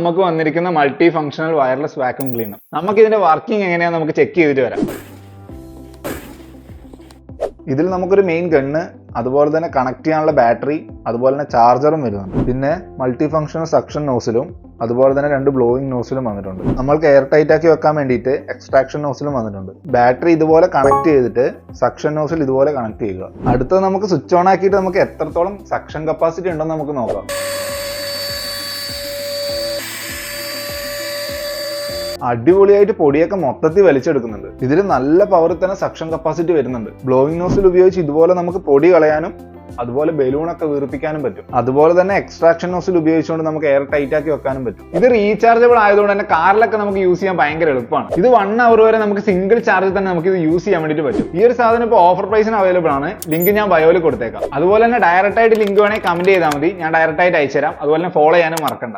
നമുക്ക് വന്നിരിക്കുന്ന multi functional wireless vacuum cleaner. നമുക്ക് ഇതിന്റെ വർക്കിംഗ് എങ്ങനെയാണെന്ന് നമുക്ക് ചെക്ക് ചെയ്തിട്ട് വരാം. ഇതിൽ നമുക്കൊരു മെയിൻ ഗണ്ണ്, അതുപോലെ തന്നെ കണക്ട് ചെയ്യാനുള്ള ബാറ്ററി, അതുപോലെ തന്നെ ചാർജറും വരുന്നുണ്ട്. പിന്നെ മൾട്ടി ഫംഗ്ഷണൽ സക്ഷൻ നോസിലും അതുപോലെ തന്നെ 2 ബ്ലോയിങ് നോസിലും വന്നിട്ടുണ്ട്. നമ്മൾക്ക് എയർ ടൈറ്റ് ആക്കി വെക്കാൻ വേണ്ടിയിട്ട് എക്സ്ട്രാക്ഷൻ നോസിലും വന്നിട്ടുണ്ട്. ബാറ്ററി ഇതുപോലെ കണക്ട് ചെയ്തിട്ട് സക്ഷൻ നോസിൽ ഇതുപോലെ കണക്ട് ചെയ്യുക. അടുത്തത് നമുക്ക് സ്വിച്ച് ഓൺ ആക്കിയിട്ട് നമുക്ക് എത്രത്തോളം സക്ഷൻ കപ്പാസിറ്റി ഉണ്ടെന്ന് നമുക്ക് നോക്കാം. അടിപൊളിയായിട്ട് പൊടിയൊക്കെ മൊത്തത്തിൽ വലിച്ചെടുക്കുന്നുണ്ട്. ഇതിൽ നല്ല പവറിൽ തന്നെ സക്ഷൻ കപ്പാസിറ്റി വരുന്നുണ്ട്. ബ്ലോയിങ് നോസിൽ ഉപയോഗിച്ച് ഇതുപോലെ നമുക്ക് പൊടി കളയാനും അതുപോലെ ബലൂണൊക്കെ വീർപ്പിക്കാനും പറ്റും. അതുപോലെ തന്നെ എക്സ്ട്രാക്ഷൻ നോസിൽ ഉപയോഗിച്ചുകൊണ്ട് നമുക്ക് എയർ ടൈറ്റ് ആക്കി വെക്കാനും പറ്റും. ഇത് റീചാർജബിൾ ആയതുകൊണ്ട് തന്നെ കാറിലൊക്കെ നമുക്ക് യൂസ് ചെയ്യാൻ ഭയങ്കര എളുപ്പമാണ്. ഇത് 1 അവർ വരെ നമുക്ക് സിംഗിൾ ചാർജിൽ തന്നെ നമുക്ക് ഇത് യൂസ് ചെയ്യാൻ വേണ്ടിയിട്ട് പറ്റും. ഈ ഒരു സാധനം ഇപ്പോൾ ഓഫർ പ്രൈസിന് അവൈലബിൾ ആണ്. ലിങ്ക് ഞാൻ ബയോയിൽ കൊടുത്തേക്കാം. അതുപോലെ തന്നെ ഡയറക്റ്റ് ആയിട്ട് ലിങ്ക് വേണമെങ്കിൽ കമന്റ് ചെയ്താൽ മതി, ഞാൻ ഡയറക്റ്റ് ആയിട്ട് അയച്ചുതരാം. അതുപോലെ തന്നെ ഫോളോ ചെയ്യാനും മറക്കണ്ട.